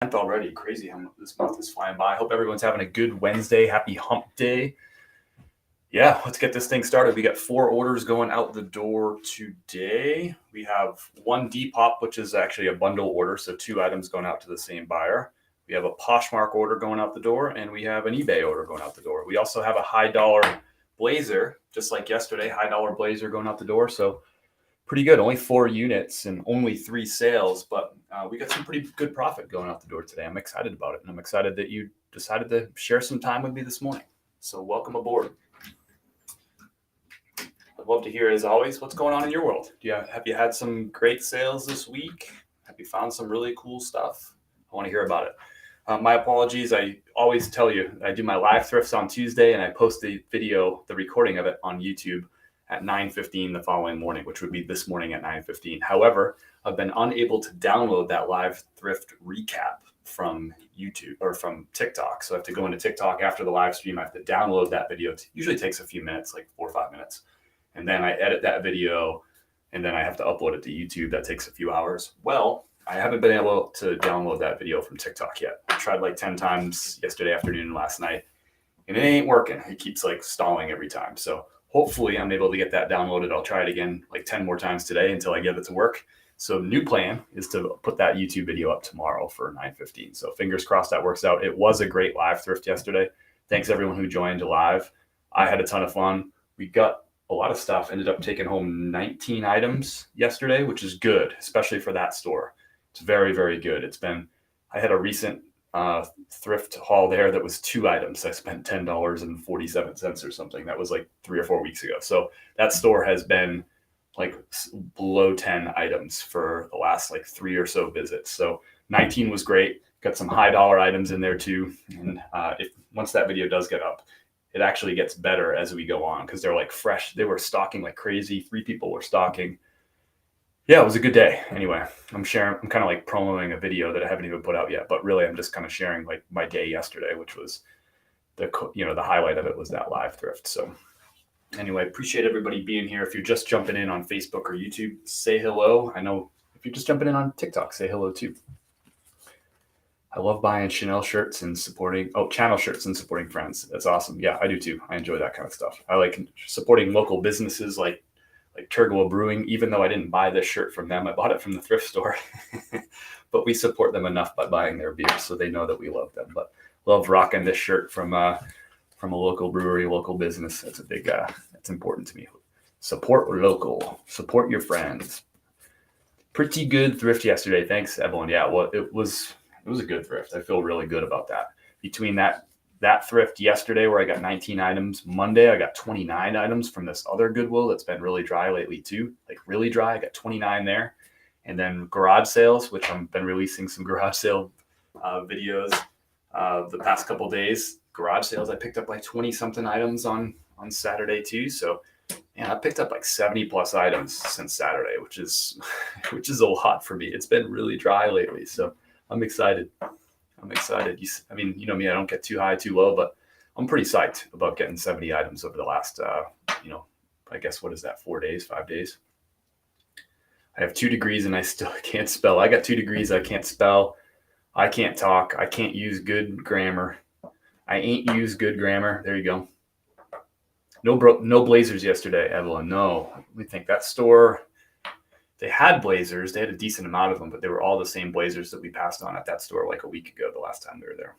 Already. Crazy how this month is flying by. I hope everyone's having a good Wednesday. Happy hump day. Yeah, let's get this thing started. We got 4 orders going out the door today. We have 1 Depop, which is actually a bundle order, so 2 items going out to the same buyer. We have a Poshmark order going out the door, and we have an eBay order going out the door. We also have a high dollar blazer, just like yesterday, high dollar blazer going out the door. So pretty good. Only 4 units and only 3 sales, but we got some pretty good profit going out the door today. I'm excited about it, and I'm excited that you decided to share some time with me this morning. So welcome aboard. I'd love to hear, as always, what's going on in your world. Have you had some great sales this week? Have you found some really cool stuff? I want to hear about it. My apologies. I always tell you, I do my live thrifts on Tuesday, and I post the video, the recording of it on YouTube at 9:15 the following morning, which would be this morning at 9:15. However, I've been unable to download that live thrift recap from YouTube or from TikTok. So I have to go into TikTok after the live stream. I have to download that video. It usually takes a few minutes, like 4 or 5 minutes. And then I edit that video, and then I have to upload it to YouTube. That takes a few hours. Well, I haven't been able to download that video from TikTok yet. I tried like 10 times yesterday afternoon and last night, and it ain't working. It keeps like stalling every time. So hopefully I'm able to get that downloaded. I'll try it again like 10 more times today until I get it to work. So new plan is to put that YouTube video up tomorrow for 9:15. So fingers crossed that works out. It was a great live thrift yesterday. Thanks everyone who joined live. I had a ton of fun. We got a lot of stuff. Ended up taking home 19 items yesterday, which is good, especially for that store. It's very, very good. I had a recent thrift haul there that was 2 items. I spent $10.47 or something. That was like 3 or 4 weeks ago. So that store has been like below 10 items for the last like 3 or so visits. So 19 was great. Got some high dollar items in there too. And once that video does get up, it actually gets better as we go on because they're like fresh. They were stocking like crazy. 3 people were stocking. Yeah, it was a good day. Anyway, I'm kind of like promoting a video that I haven't even put out yet, but really I'm just kind of sharing like my day yesterday, which was the highlight of it was that live thrift. So anyway, appreciate everybody being here. If you're just jumping in on Facebook or YouTube, say hello. I know if you're just jumping in on TikTok, say hello too. I love buying Chanel shirts and channel shirts and supporting friends. That's awesome. Yeah, I do too. I enjoy that kind of stuff. I like supporting local businesses like Turgoa Brewing, even though I didn't buy this shirt from them. I bought it from the thrift store, but we support them enough by buying their beer so they know that we love them. But love rocking this shirt from a local brewery, local business. That's that's important to me. Support local, support your friends. Pretty good thrift yesterday. Thanks, Evelyn. Yeah, well, it was a good thrift. I feel really good about that. Between that thrift yesterday where I got 19 items, Monday I got 29 items from this other Goodwill that's been really dry lately too, like really dry. I got 29 there. And then garage sales, which I've been releasing some garage sale videos the past couple of days. Garage sales, I picked up like 20 something items on Saturday too. So I picked up like 70 plus items since Saturday, which is a lot for me. It's been really dry lately. So I'm excited. I mean, you know me, I don't get too high, too low, but I'm pretty psyched about getting 70 items over the last, I guess, what is that, 4 days, 5 days? I have 2 degrees and I still can't spell. I got 2 degrees. I can't spell. I can't talk. I can't use good grammar. I ain't use good grammar. There you go. No blazers yesterday, Evelyn. No. Let me think. That store, they had blazers. They had a decent amount of them, but they were all the same blazers that we passed on at that store like a week ago, the last time we were there.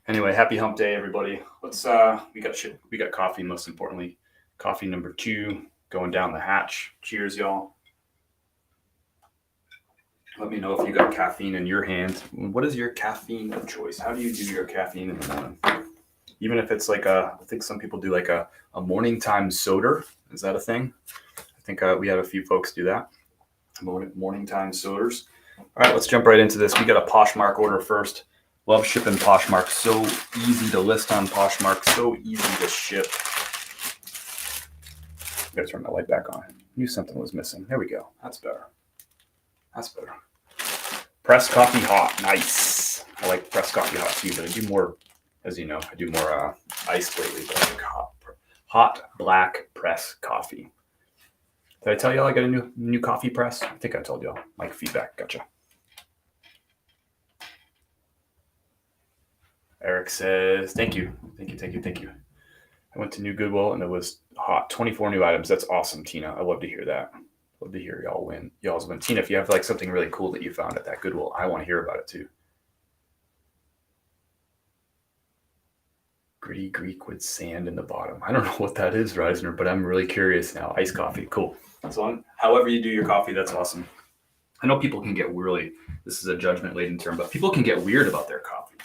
Anyway, happy hump day, everybody. We got coffee, most importantly. Coffee number 2 going down the hatch. Cheers, y'all. Let me know if you got caffeine in your hand. What is your caffeine of choice? How do you do your caffeine in the morning? Even if it's like I think some people do like a morning time soda. Is that a thing? I think we had a few folks do that. Morning time sodas. All right, let's jump right into this. We got a Poshmark order first. Love shipping Poshmark. So easy to list on Poshmark. So easy to ship. I gotta turn my light back on. Knew something was missing. There we go. That's better. Pressed coffee hot. Nice. I like pressed coffee hot too, but I do more, as you know, iced lately, but I like hot black press coffee. Did I tell y'all I got a new coffee press? I think I told y'all. Like feedback. Gotcha. Eric says, thank you. I went to New Goodwill and it was hot. 24 new items. That's awesome, Tina. I love to hear that. Love to hear y'all's win. Tina, if you have like something really cool that you found at that Goodwill, I want to hear about it too. Gritty Greek with sand in the bottom. I don't know what that is, Reisner, but I'm really curious now. Iced coffee. Cool. So however you do your coffee, that's awesome. I know people can get this is a judgment-laden term, but people can get weird about their coffee.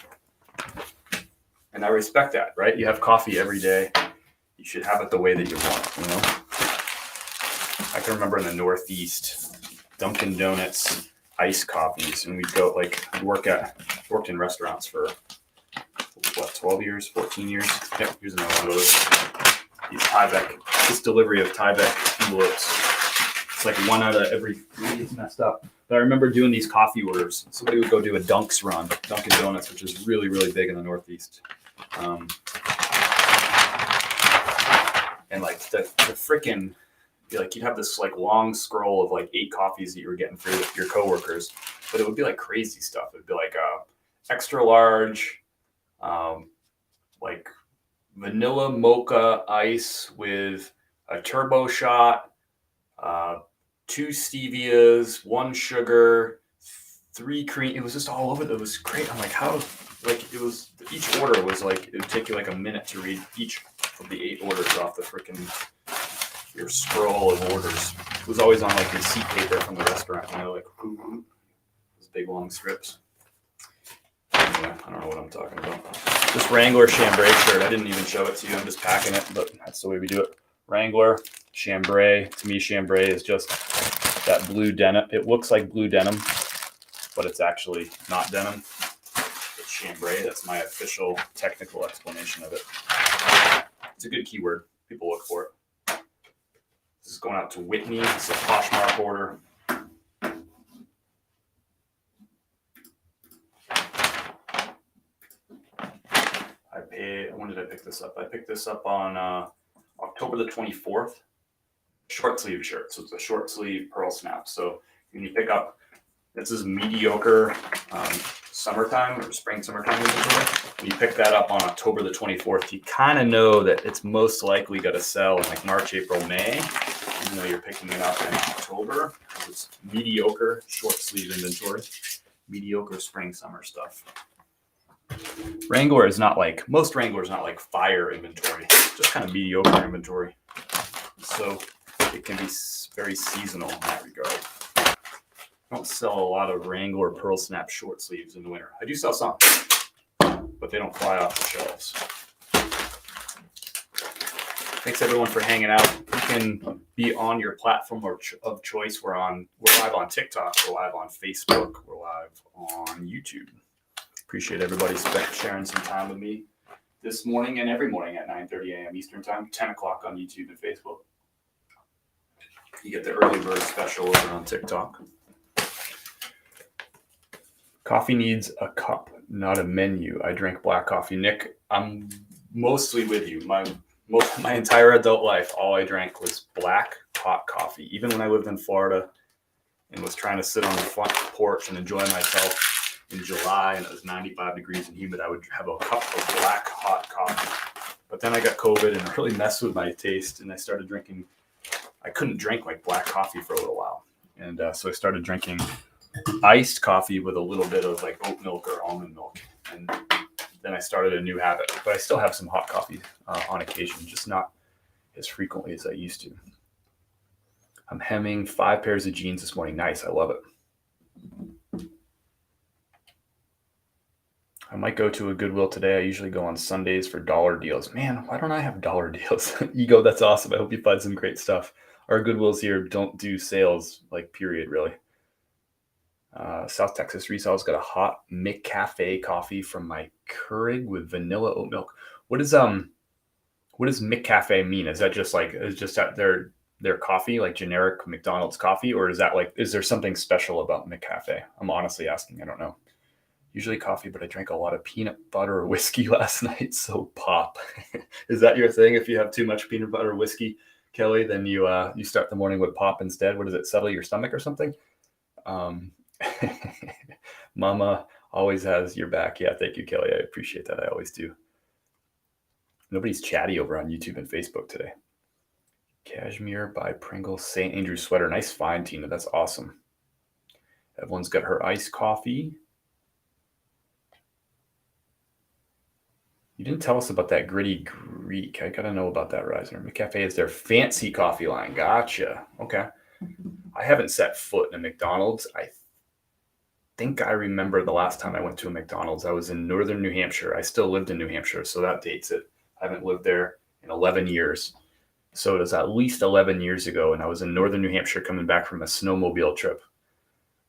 And I respect that, right? You have coffee every day. You should have it the way that you want, you know? I can remember in the Northeast, Dunkin' Donuts, iced coffees, and we'd go worked in restaurants for, 12 years, 14 years? Yep, here's another one of those. This delivery of Tyvek envelopes. It's like one out of every three is messed up. But I remember doing these coffee orders. Somebody would go do a Dunks run, Dunkin' Donuts, which is really, really big in the Northeast. And like the freaking, like you'd have this like long scroll of like 8 coffees that you were getting for your coworkers, but it would be like crazy stuff. It'd be like extra large, like vanilla mocha ice with a turbo shot, 2 stevias, 1 sugar, 3 cream. It was just all over. It was great. I'm like, how? Like it was. Each order was like it would take you like a minute to read each of the 8 orders off the freaking your scroll of orders. It was always on like receipt paper from the restaurant. You know, like those big long strips. Anyway, I don't know what I'm talking about. This Wrangler chambray shirt. I didn't even show it to you. I'm just packing it, but that's the way we do it. Wrangler chambray. To me, chambray is just that blue denim. It looks like blue denim, but it's actually not denim. It's chambray. That's my official technical explanation of it. It's a good keyword. People look for it. This is going out to Whitney. It's a Poshmark order. When did I pick this up? I picked this up on October the 24th. Short sleeve shirt. So it's a short sleeve pearl snap. So when you pick up, this is mediocre summertime or summertime. When you pick that up on October the 24th, you kind of know that it's most likely going to sell in like March, April, May, even though you're picking it up in October. It's mediocre short sleeve inventory, mediocre spring, summer stuff. Wrangler is not like, most Wrangler is not like fire inventory, just kind of mediocre inventory. So it can be very seasonal in that regard. I don't sell a lot of Wrangler Pearl Snap short sleeves in the winter. I do sell some, but they don't fly off the shelves. Thanks everyone for hanging out. You can be on your platform of choice. We're live on TikTok, we're live on Facebook, we're live on YouTube. Appreciate everybody sharing some time with me this morning and every morning at 9:30 a.m. Eastern Time, 10 o'clock on YouTube and Facebook. You get the early bird special over on TikTok. Coffee needs a cup, not a menu. I drink black coffee. Nick, I'm mostly with you. My entire adult life, all I drank was black hot coffee. Even when I lived in Florida and was trying to sit on the front porch and enjoy myself in July and it was 95 degrees and humid, I would have a cup of black hot coffee. But then I got COVID and it really messed with my taste, and I started drinking. I couldn't drink like black coffee for a little while, and so I started drinking iced coffee with a little bit of like oat milk or almond milk, and then I started a new habit. But I still have some hot coffee on occasion, just not as frequently as I used to. I'm hemming 5 pairs of jeans this morning. Nice, I love it. I might go to a Goodwill today. I usually go on Sundays for dollar deals. Man, why don't I have dollar deals? Ego, that's awesome. I hope you find some great stuff. Our Goodwills here don't do sales, like period, really. South Texas Resale's got a hot McCafe coffee from my Keurig with vanilla oat milk. What does McCafe mean? Is that just like their coffee, like generic McDonald's coffee, or is there something special about McCafe? I'm honestly asking. I don't know. Usually coffee, but I drank a lot of peanut butter whiskey last night, so pop. Is that your thing? If you have too much peanut butter whiskey, Kelly, then you start the morning with pop instead. What does it, settle your stomach or something? Mama Always has your back. Yeah, thank you, Kelly. I appreciate that. I always do. Nobody's chatty over on YouTube and Facebook today. Cashmere by Pringle St. Andrew sweater. Nice find, Tina. That's awesome. Everyone's got her iced coffee. You didn't tell us about that Gritty Greek. I gotta know about that, Reisner. McCafe is their fancy coffee line. Gotcha. Okay. I haven't set foot in a McDonald's. I think I remember the last time I went to a McDonald's. I was in northern New Hampshire. I still lived in New Hampshire, so that dates it. I haven't lived there in 11 years. So it was at least 11 years ago, and I was in northern New Hampshire coming back from a snowmobile trip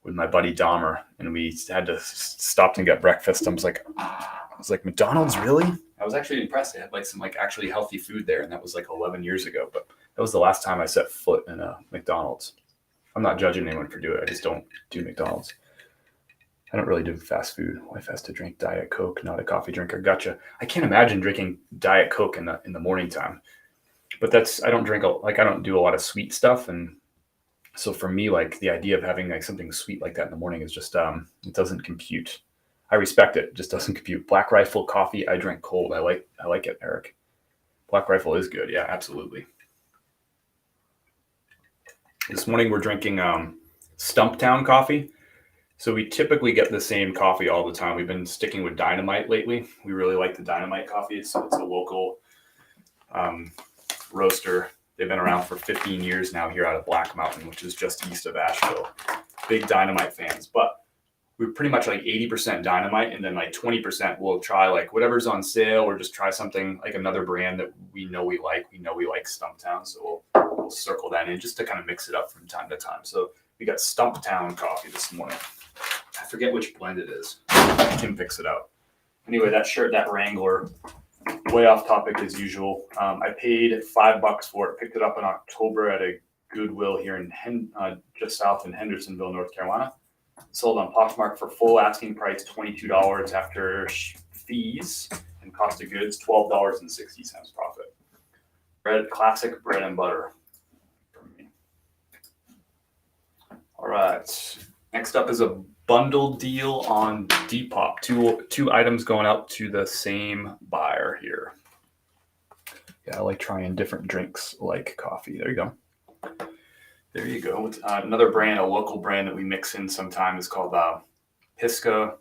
with my buddy Dahmer, and we had to stop and get breakfast. I was like, McDonald's, really? I was actually impressed. They had like some actually healthy food there, and that was like 11 years ago. But that was the last time I set foot in a McDonald's. I'm not judging anyone for doing it. I just don't do McDonald's. I don't really do fast food. Wife has to drink Diet Coke, not a coffee drinker. Gotcha. I can't imagine drinking Diet Coke in the morning time. But I don't do a lot of sweet stuff, and so for me, like the idea of having like something sweet like that in the morning is just it doesn't compute. I respect it, just doesn't compute. Black Rifle coffee, I drink cold. I like it, Eric. Black Rifle is good. Yeah, absolutely. This morning we're drinking Stumptown coffee. So we typically get the same coffee all the time. We've been sticking with Dynamite lately. We really like the Dynamite coffee. It's a local roaster. They've been around for 15 years now here out of Black Mountain, which is just east of Asheville. Big Dynamite fans, but we're pretty much like 80% Dynamite, and then like 20% we'll try like whatever's on sale, or just try something like another brand that we know we like. We know we like Stumptown, so we'll circle that in just to kind of mix it up from time to time. So we got Stumptown coffee this morning. I forget which blend it is. Kim picks it out. Anyway, that shirt, that Wrangler, way off topic as usual. I paid $5 for it. Picked it up in October at a Goodwill here in just south in Hendersonville, North Carolina. Sold on Poshmark for full asking price $22 after fees and cost of goods $12.60 profit. Classic bread and butter for me. All right. Next up is a bundle deal on Depop. Two items going out to the same buyer here. Yeah, I like trying different drinks like coffee. There you go. Another brand, a local brand that we mix in sometime is called Pisca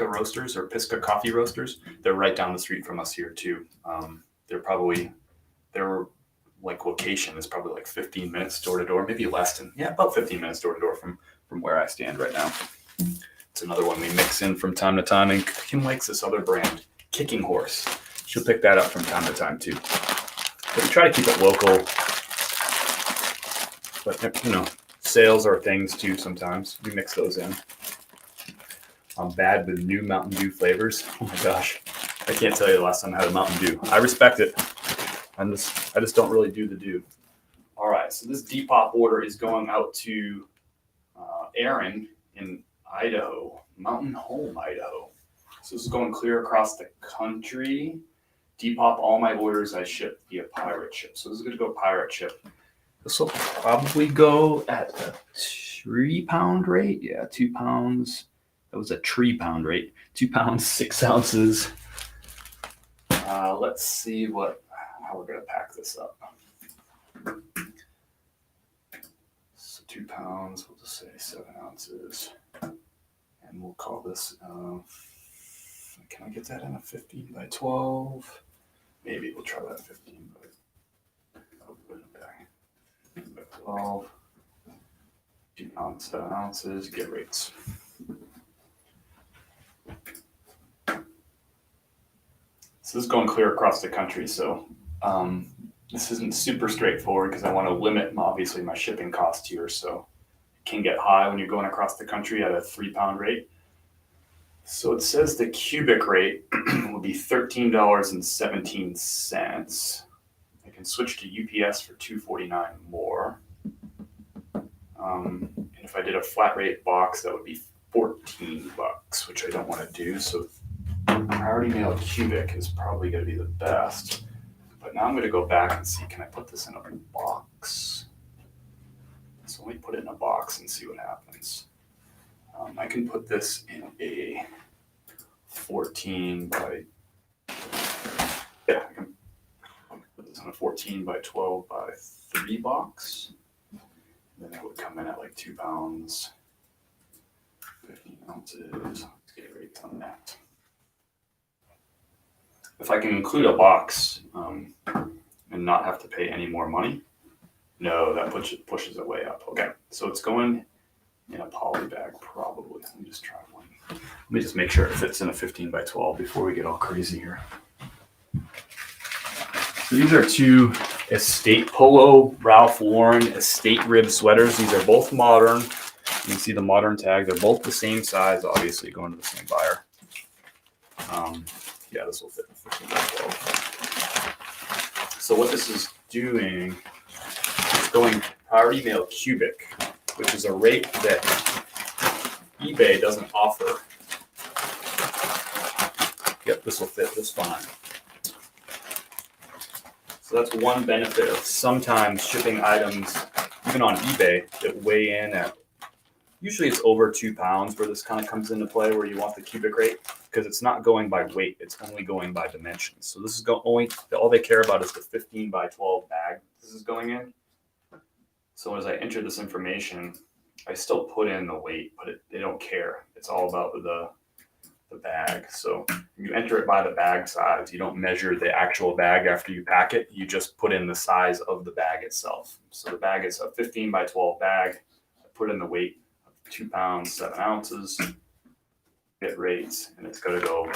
Roasters or Pisca Coffee Roasters. They're right down the street from us here too. Their like location is probably like 15 minutes door to door, maybe less than, about 15 minutes door to door from where I stand right now. It's another one we mix in from time to time, and Kim likes this other brand, Kicking Horse. She'll pick that up from time to time too. But we try to keep it local. But sales are things too. Sometimes we mix those in. I'm bad with new Mountain Dew flavors. Oh my gosh, I can't tell you the last time I had a Mountain Dew. I respect it. I just don't really do the dew. All right, so this Depop order is going out to Aaron in Idaho, Mountain Home, Idaho. So this is going clear across the country. Depop, all my orders I ship via pirate ship. So this is going to go pirate ship. This will probably go at a 3 pound rate. Yeah, 2 pounds. That was a 3 pound rate. 2 pounds, 6 ounces. Let's see how we're going to pack this up. So 2 pounds, we'll just say 7 ounces. And we'll call this, can I get that in a 15 by 12? Maybe we'll try that 15 by 12. 2 pounds, 7 ounces, get rates. So this is going clear across the country, so this isn't super straightforward because I want to limit, obviously, my shipping cost here, so it can get high when you're going across the country at a 3 pound rate. So it says the cubic rate will be $13.17. I can switch to UPS for $2.49 more. And if I did a flat rate box, that would be $14, which I don't want to do. So priority mail cubic is probably going to be the best. But now I'm going to go back and see, can I put this in a box? So let me put it in a box and see what happens. I can put this in a 14 by, yeah, I can put this on a 14 by 12 by 3 box. Then that would come in at like 2 pounds, 15 ounces. Let's get rates on that. If I can include a box and not have to pay any more money, no, that pushes it way up. Okay, so it's going in a poly bag probably. Let me just try one. Let me just make sure it fits in a 15 by 12 before we get all crazy here. So these are 2 Estate Polo Ralph Lauren Estate Rib sweaters. These are both modern. You can see the modern tag. They're both the same size, obviously going to the same buyer. Yeah, this will fit in 15 by 12. So what this is doing is going priority mail cubic, which is a rate that eBay doesn't offer. Yep, this will fit just fine. So that's one benefit of sometimes shipping items, even on eBay, that weigh in at, usually it's over 2 pounds where this kind of comes into play, where you want the cubic rate, because it's not going by weight, it's only going by dimensions. So this is all they care about is the 15 by 12 bag this is going in. So as I enter this information, I still put in the weight, but they don't care. It's all about the bag. So you enter it by the bag size. You don't measure the actual bag after you pack it. You just put in the size of the bag itself. So the bag is a 15 by 12 bag. I put in the weight of 2 pounds, 7 ounces. Get rates, and it's going to go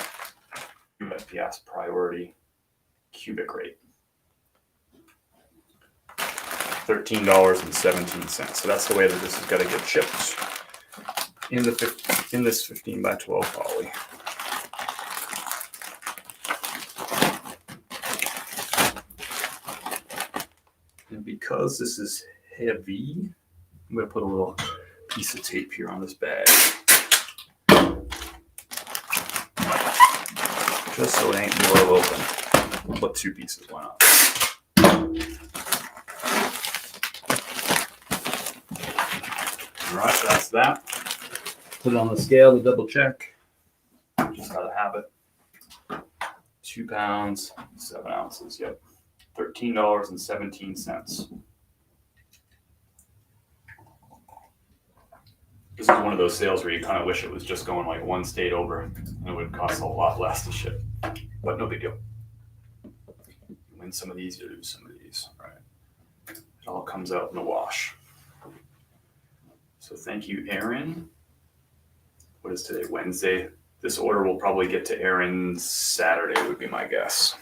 USPS priority cubic rate. $13.17. So that's the way that this is going to get shipped in this 15 by 12 poly. And because this is heavy, I'm going to put a little piece of tape here on this bag, just so it ain't blow open. We'll put 2 pieces, why not? All right, so that's that. Put it on the scale to double check. Just gotta have it. 2 pounds, 7 ounces. Yep, $13.17. This is one of those sales where you kind of wish it was just going like 1 state over, and it would cost a lot less to ship. But no big deal. You win some of these, you lose some of these. All right. It all comes out in the wash. So thank you, Aaron. What is today? Wednesday. This order will probably get to Aaron Saturday, would be my guess.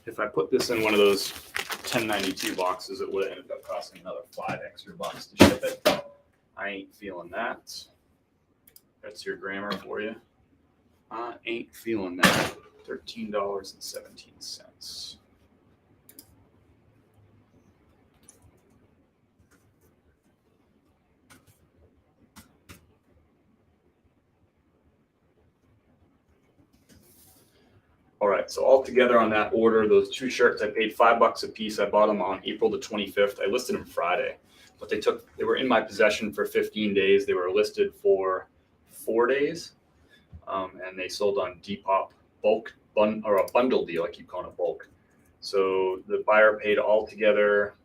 If I put this in one of those 1092 boxes, it would have ended up costing another $5 extra to ship it. I ain't feeling that. That's your grammar for you. I ain't feeling that. $13.17. All right, so all together on that order, those 2 shirts, I paid $5 a piece. I bought them on April the 25th. I listed them Friday, but they were in my possession for 15 days. They were listed for 4 days, and they sold on Depop or a bundle deal. I keep calling it bulk. So the buyer paid altogether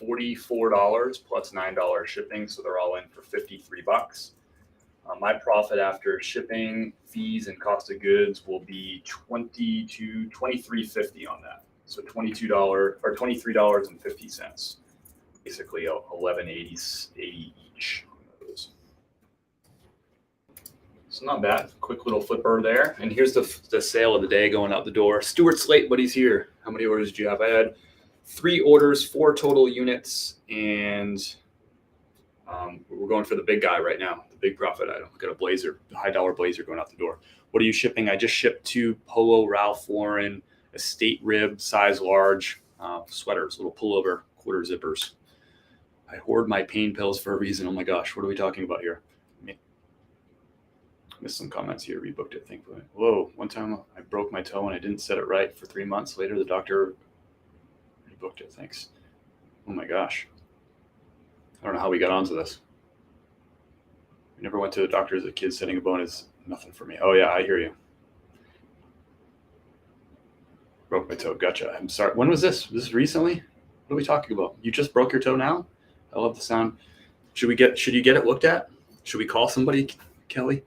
$44 plus $9 shipping, so they're all in for $53. My profit after shipping, fees, and cost of goods will be $23.50 on that. So $22 or $23.50. Basically $11.80 each on those. So not bad. Quick little flipper there. And here's the sale of the day going out the door. Stuart Slate, buddy's here. How many orders do you have? I had 3 orders, 4 total units, and We're going for the big guy right now, the big profit item. Got a blazer, a high dollar blazer going out the door. What are you shipping? I just shipped 2 Polo Ralph Lauren estate rib size large sweaters, little pullover quarter zippers. I hoard my pain pills for a reason. Oh my gosh, what are we talking about here? Missed some comments here. Rebooked it, thankfully. Whoa, one time I broke my toe and I didn't set it right for 3 months. Later, the doctor rebooked it. Thanks. Oh my gosh. I don't know how we got onto this. We never went to the doctor as a kid. Setting a bone is nothing for me. Oh yeah, I hear you. Broke my toe. Gotcha. I'm sorry. When was this? Was this recently? What are we talking about? You just broke your toe now? I love the sound. Should you get it looked at? Should we call somebody, Kelly?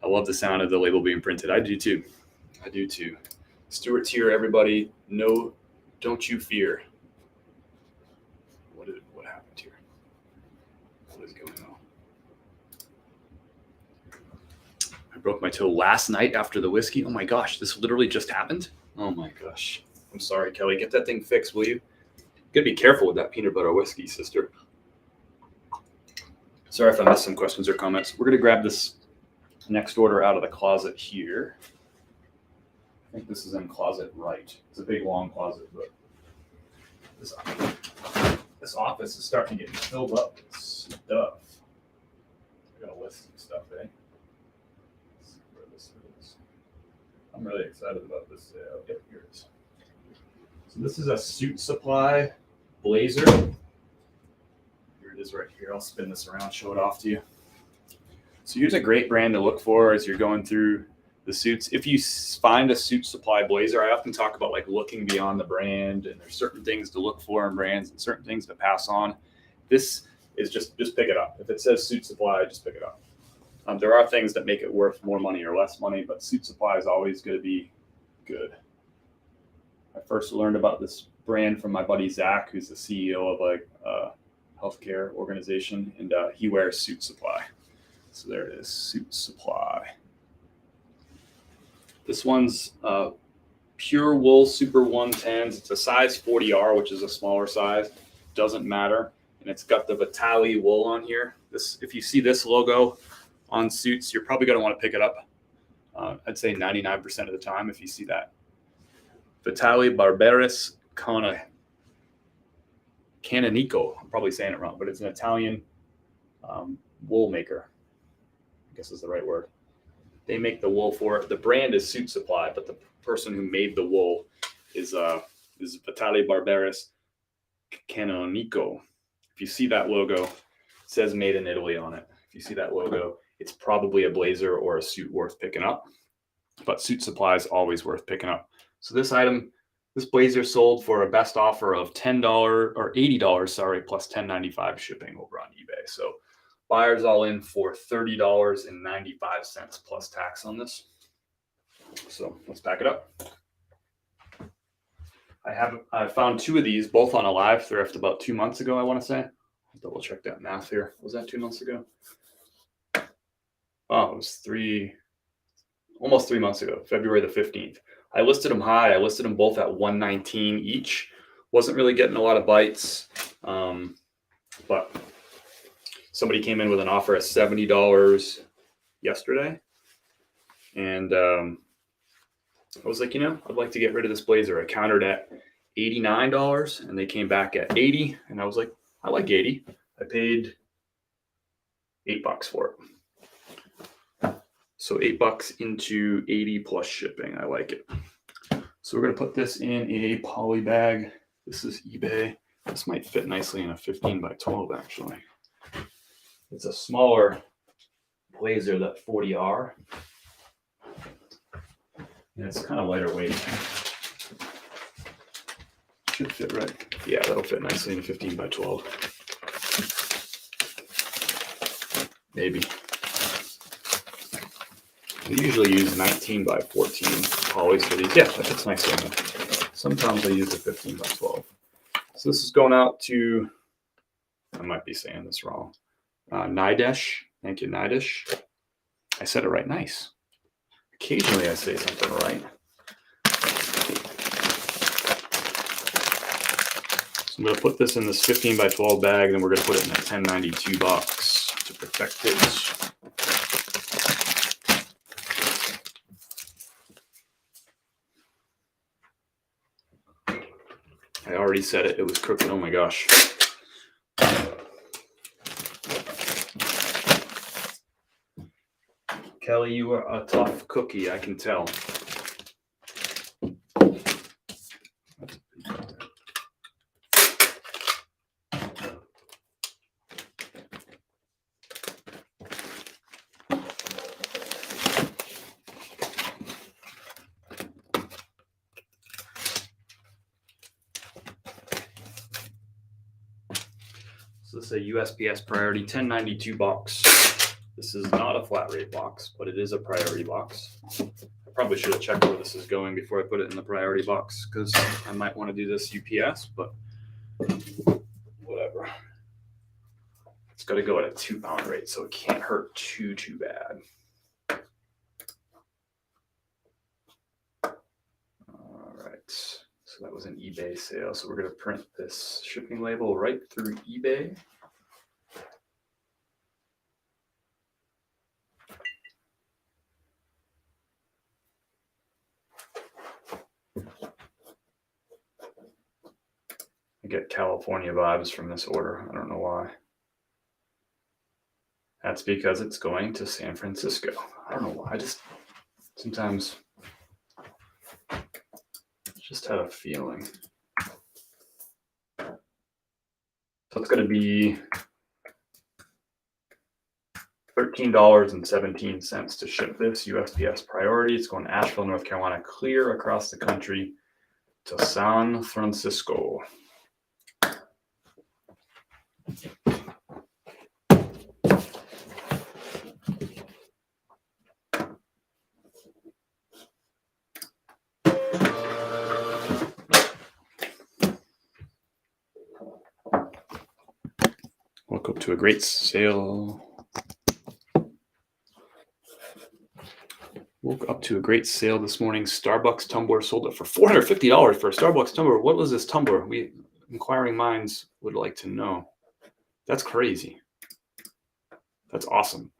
I love the sound of the label being printed. I do too. Stuart's here, everybody. No, don't you fear. What happened here? What is going on? I broke my toe last night after the whiskey. Oh my gosh, this literally just happened? Oh my gosh. I'm sorry, Kelly. Get that thing fixed, will you? You gotta be careful with that peanut butter whiskey, sister. Sorry if I missed some questions or comments. We're gonna grab this next order out of the closet here. I think this is in closet right. It's a big long closet, but this office is starting to get filled up with stuff. I got a list of stuff, eh? Let's see where this is. I'm really excited about this. Yep, here it is. So this is a Suit Supply blazer. Here it is right here. I'll spin this around, show it off to you. So here's a great brand to look for as you're going through the suits. If you find a Suit Supply blazer, I often talk about like looking beyond the brand, and there's certain things to look for in brands and certain things to pass on. This is just pick it up. If it says Suit Supply, just pick it up. There are things that make it worth more money or less money, but Suit Supply is always going to be good. I first learned about this brand from my buddy Zach, who's the CEO of a healthcare organization, and he wears Suit Supply. So there it is, Suit Supply. This one's pure wool super 110s. It's a size 40R, which is a smaller size. Doesn't matter. And it's got the Vitali wool on here. This, if you see this logo on suits, you're probably going to want to pick it up. I'd say 99% of the time if you see that. Vitali Barberis Canonico. I'm probably saying it wrong, but it's an Italian wool maker. I guess is the right word. They make the wool for it. The brand is Suit Supply, but the person who made the wool is Vitali Barberis Canonico. If you see that logo, it says made in Italy on it. If you see that logo, it's probably a blazer or a suit worth picking up, but Suit Supply is always worth picking up. So this item, this blazer sold for a best offer of $10 or $80, sorry, plus $10.95 shipping over on eBay. So buyers all in for $30.95 plus tax on this. So let's pack it up. I found 2 of these, both on a live thrift about 2 months ago, I want to say. I'll double check that math here. Was that 2 months ago? Oh, it was almost 3 months ago, February the 15th. I listed them high. I listed them both at $119 each. Wasn't really getting a lot of bites, but somebody came in with an offer at $70 yesterday. And I was like, I'd like to get rid of this blazer. I countered at $89 and they came back at $80. And I was like, I like $80. I paid $8 for it. So $8 into $80 plus shipping. I like it. So we're going to put this in a poly bag. This is eBay. This might fit nicely in a 15 by 12 actually. It's a smaller blazer, that 40R. And it's kind of lighter weight. Should fit right. Yeah, that'll fit nicely in a 15 by 12. Maybe. We usually use 19 by 14 polys for these. Yeah, that fits nicely. Sometimes I use a 15 by 12. So this is going out to, I might be saying this wrong, Nidesh. Thank you, Nidesh. I said it right. Nice. Occasionally I say something right. So I'm going to put this in this 15 by 12 bag, and then we're going to put it in a 1092 box to protect it. I already said it. It was crooked. Oh my gosh. Kelly, you are a tough cookie, I can tell. So this is a USPS Priority 1092 box. This is not a flat rate box, but it is a priority box. I probably should have checked where this is going before I put it in the priority box, because I might want to do this UPS, but whatever. It's got to go at a 2-pound rate, so it can't hurt too bad. All right, so that was an eBay sale. So we're going to print this shipping label right through eBay. I get California vibes from this order. I don't know why. That's because it's going to San Francisco. I don't know why. I just sometimes just had a feeling. So it's going to be $13.17 to ship this USPS Priority. It's going to Asheville, North Carolina, clear across the country to San Francisco. Woke up to a great sale. Woke up to a great sale this morning. Starbucks tumbler sold it for $450 for a Starbucks tumbler. What was this tumbler? Inquiring minds would like to know. That's crazy. That's awesome.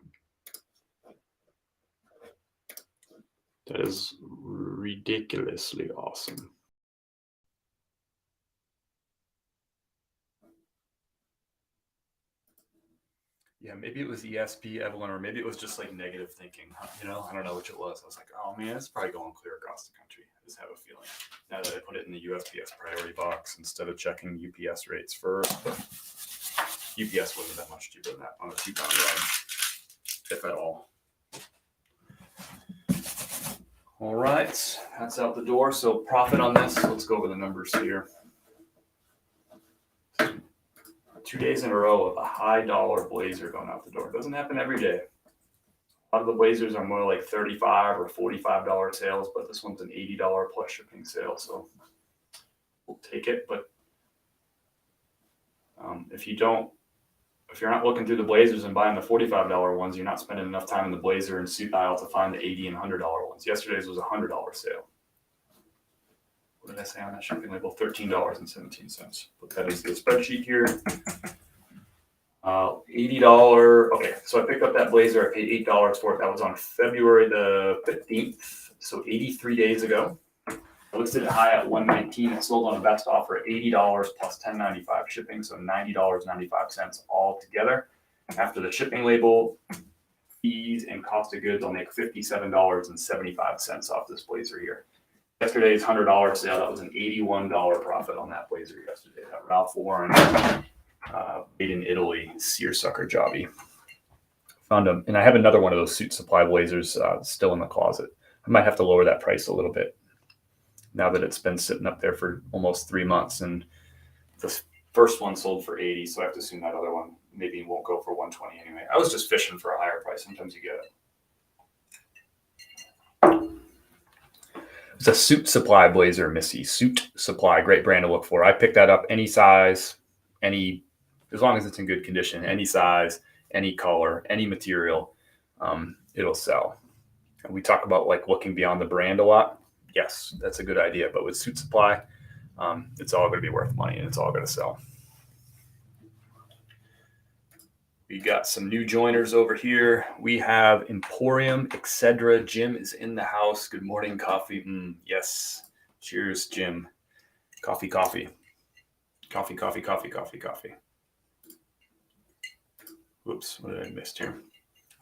That is ridiculously awesome. Yeah, maybe it was ESP, Evelyn, or maybe it was just like negative thinking. You know, I don't know which it was. I was like, oh man, it's probably going clear across the country. I just have a feeling. Now that I put it in the USPS priority box instead of checking UPS rates first, but UPS wasn't that much cheaper than that on a 2-pound ride, if at all. All right, that's out the door. So profit on this. Let's go over the numbers here. 2 days in a row of a high dollar blazer going out the door. It doesn't happen every day. A lot of the blazers are more like $35 or $45 sales, but this one's an $80 plus shipping sale. So we'll take it. But if you're not looking through the blazers and buying the $45 ones, you're not spending enough time in the blazer and suit aisle to find the $80 and $100 ones. Yesterday's was a $100 sale. What did I say on that shipping label? $13.17. But that is the spreadsheet here. $80. Okay, so I picked up that blazer. I paid $8 for it. That was on February the 15th, so 83 days ago. I listed it high at $119. It sold on a best offer at $80 plus $10.95 shipping, so $90.95 all together. After the shipping label, fees, and cost of goods, I'll make $57.75 off this blazer here. Yesterday's $100 sale, that was an $81 profit on that blazer yesterday. That Ralph Lauren made in Italy seersucker jobby. Found them, and I have another one of those suit supply blazers still in the closet. I might have to lower that price a little bit now that it's been sitting up there for almost 3 months. And the first one sold for $80, so I have to assume that other one maybe won't go for $120 anyway. I was just fishing for a higher price. Sometimes you get it. It's a Suit Supply blazer, Missy. Suit Supply, great brand to look for. I picked that up any size, as long as it's in good condition, any size, any color, any material, it'll sell. And we talk about like looking beyond the brand a lot. Yes, that's a good idea. But with Suit Supply, It's all going to be worth money and it's all going to sell. We got some new joiners over here. We have Emporium, etc. Jim is in the house. Good morning, coffee. Yes. Cheers, Jim. Coffee, coffee. Coffee, coffee, coffee, coffee, coffee. Whoops, what did I miss here?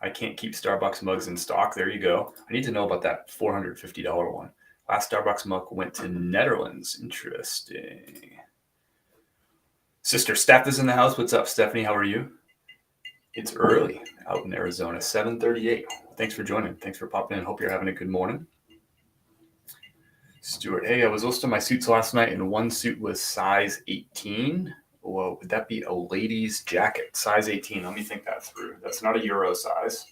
I can't keep Starbucks mugs in stock. There you go. I need to know about that $450 one. Last Starbucks mug went to Netherlands. Interesting. Sister Steph is in the house. What's up, Stephanie? How are you? It's early out in Arizona, 7:38. Thanks for joining. Thanks for popping in. Hope you're having a good morning. Stuart, hey, I was listing my suits last night and one suit was size 18. Well, would that be a lady's jacket? Size 18. Let me think that through. That's not a Euro size.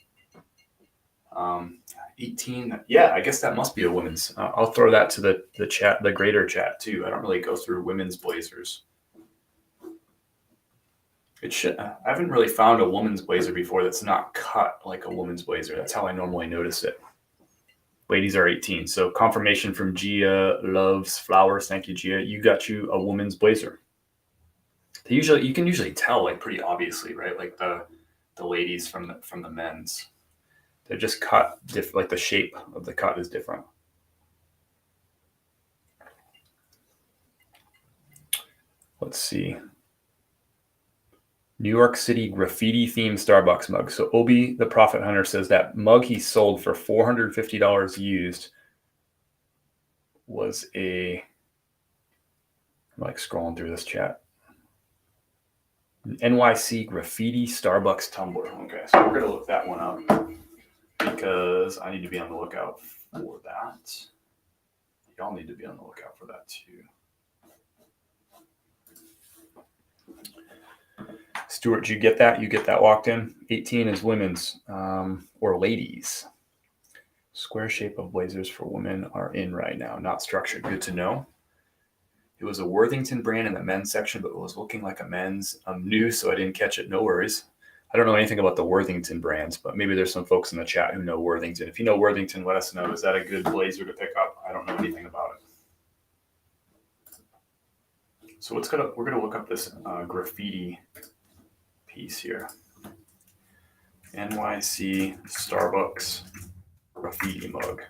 18. Yeah, I guess that must be a women's. I'll throw that to the chat, the greater chat too. I don't really go through women's blazers. It should. I haven't really found a woman's blazer before that's not cut like a woman's blazer. That's how I normally notice it. Ladies are 18. So confirmation from Gia loves flowers. Thank you, Gia. You got you a woman's blazer. You can usually tell like pretty obviously, right? Like the ladies from the men's. They're just cut different. Like the shape of the cut is different. Let's see. New York City graffiti themed Starbucks mug. So Obi the Profit Hunter says that mug he sold for $450 used was I'm like scrolling through this chat. NYC graffiti Starbucks tumbler. Okay, so we're gonna look that one up because I need to be on the lookout for that. Y'all need to be on the lookout for that too. Stuart, you get that? You get that locked in? 18 is women's or ladies. Square shape of blazers for women are in right now. Not structured. Good to know. It was a Worthington brand in the men's section, but it was looking like a men's. I'm new, so I didn't catch it. No worries. I don't know anything about the Worthington brands, but maybe there's some folks in the chat who know Worthington. If you know Worthington, let us know. Is that a good blazer to pick up? I don't know anything about it. So we're gonna look up this graffiti piece here. NYC Starbucks graffiti mug.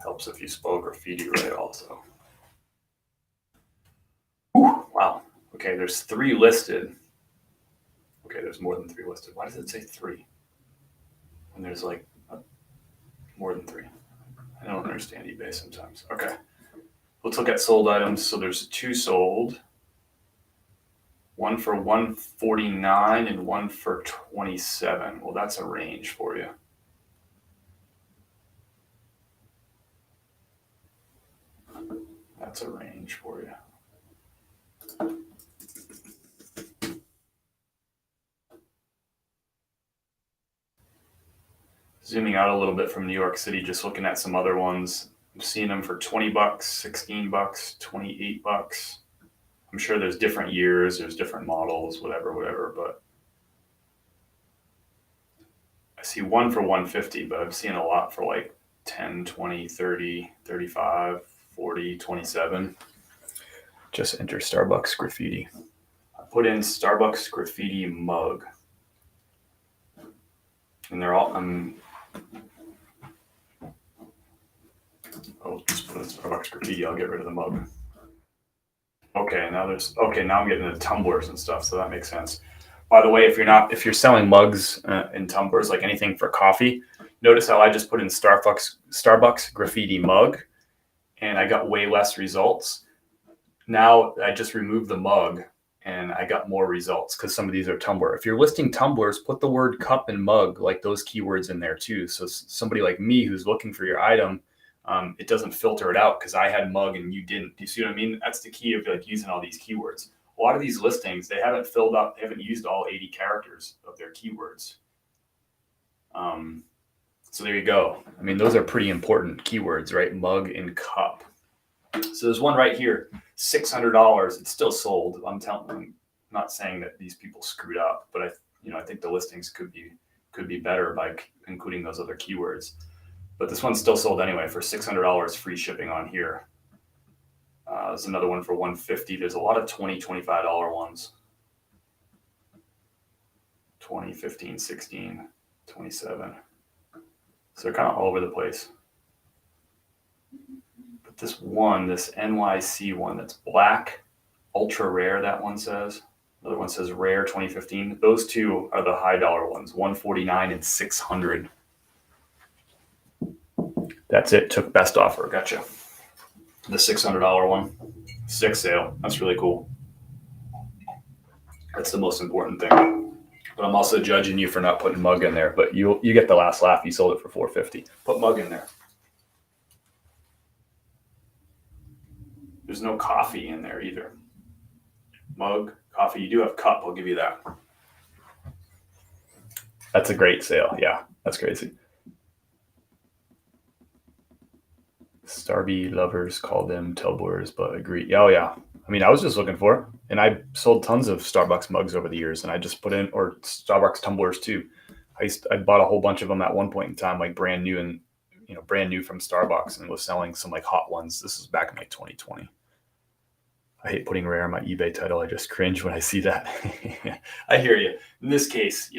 Helps if you spell graffiti right also. Ooh, wow. Okay, there's 3 listed. Okay, there's more than 3 listed. Why does it say 3? When there's like more than 3. I don't understand eBay sometimes. Okay. Let's look at sold items. So there's 2 sold. One for $149 and one for $27. Well, that's a range for you. That's a range for you. Zooming out a little bit from New York City, just looking at some other ones. I'm seeing them for $20, $16, $28. I'm sure there's different years, there's different models, whatever, but I see one for $150, but I've seen a lot for like 10, 20, 30, 35, 40, 27. Just enter Starbucks graffiti. I put in Starbucks graffiti mug. And they're all, just put in Starbucks graffiti, I'll get rid of the mug. Okay, now I'm getting into tumblers and stuff, so that makes sense. By the way, if you're selling mugs and tumblers, like anything for coffee, notice how I just put in Starbucks graffiti mug, and I got way less results. Now I just removed the mug, and I got more results because some of these are tumbler. If you're listing tumblers, put the word cup and mug, like those keywords in there too. So somebody like me who's looking for your item, it doesn't filter it out because I had mug and you didn't. Do you see what I mean? That's the key of like using all these keywords. A lot of these listings, they haven't used all 80 characters of their keywords. So there you go. I mean, those are pretty important keywords, right? Mug and cup. So there's one right here, $600. It's still sold. I'm not saying that these people screwed up, but I think the listings could be could be better by including those other keywords. But this one's still sold anyway for $600 free shipping on here. There's another one for $150. There's a lot of $20, $25 ones. 20, 15, 16, 27. So they're kind of all over the place. But this one, this NYC one that's black, ultra rare, that one says. Another one says rare 2015. Those two are the high dollar ones, 149 and 600. That's it. Took best offer. Gotcha. The $600 one, 6 sale. That's really cool. That's the most important thing. But I'm also judging you for not putting mug in there. But you get the last laugh. You sold it for $450. Put mug in there. There's no coffee in there either. Mug, coffee. You do have cup. I'll give you that. That's a great sale. Yeah, that's crazy. Starby lovers call them tumblers, but agree. Oh yeah. I mean, I was just looking for it, and I sold tons of Starbucks mugs over the years, and I just put in, or Starbucks tumblers too. I bought a whole bunch of them at one point in time, like brand new, and brand new from Starbucks, and was selling some like hot ones. This was back in like 2020. I hate putting rare on my eBay title. I just cringe when I see that. I hear you. In this case,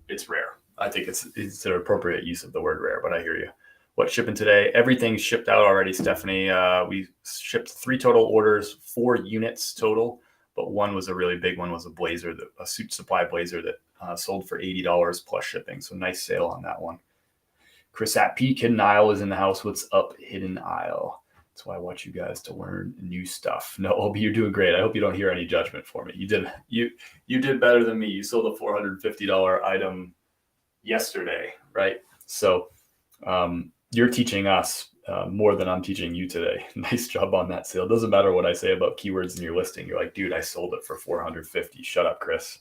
it's rare. I think it's an appropriate use of the word rare, but I hear you. What's shipping today? Everything's shipped out already, Stephanie. We shipped 3 total orders, 4 units total, but one was a really big one, was a blazer, a suit supply blazer that sold for $80 plus shipping. So nice sale on that one. Chris at Peak, Hidden Isle is in the house. What's up, Hidden Isle? That's why I want you guys to learn new stuff. No, Obi, you're doing great. I hope you don't hear any judgment for me. You did better than me. You sold a $450 item yesterday, right? So you're teaching us more than I'm teaching you today. Nice job on that sale. Doesn't matter what I say about keywords in your listing. You're like, dude, I sold it for $450. Shut up, Chris.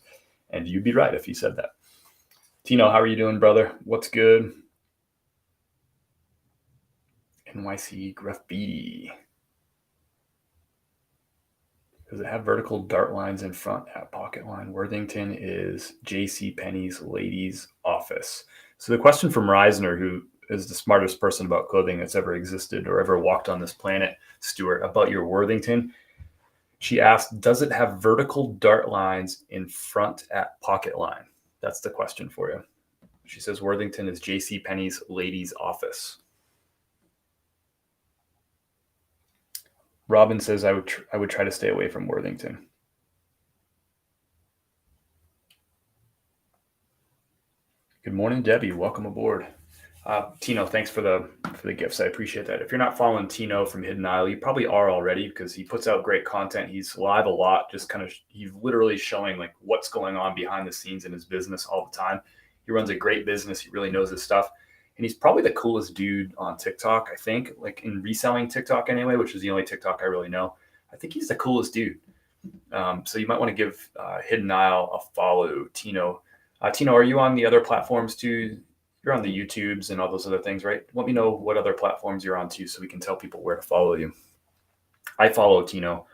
And you'd be right if you said that. Tino, how are you doing, brother? What's good? NYC graffiti. Does it have vertical dart lines in front at pocket line? Worthington is JCPenney's ladies' office. So the question from Reisner, who is the smartest person about clothing that's ever existed or ever walked on this planet, Stuart, about your Worthington. She asked, does it have vertical dart lines in front at pocket line? That's the question for you. She says Worthington is JCPenney's ladies' office. Robin says I would try to stay away from Worthington. Good morning, Debbie. Welcome aboard. Tino, thanks for the gifts. I appreciate that. If you're not following Tino from Hidden Isle, you probably are already, because he puts out great content. He's live a lot, just he's literally showing like what's going on behind the scenes in his business all the time. He runs a great business. He really knows his stuff. And he's probably the coolest dude on TikTok, I think, like in reselling TikTok anyway, which is the only TikTok I really know. I think he's the coolest dude. So you might want to give Hidden Isle a follow, Tino. Tino, are you on the other platforms too? You're on the YouTubes and all those other things, right? Let me know what other platforms you're on too, so we can tell people where to follow you. I follow Tino.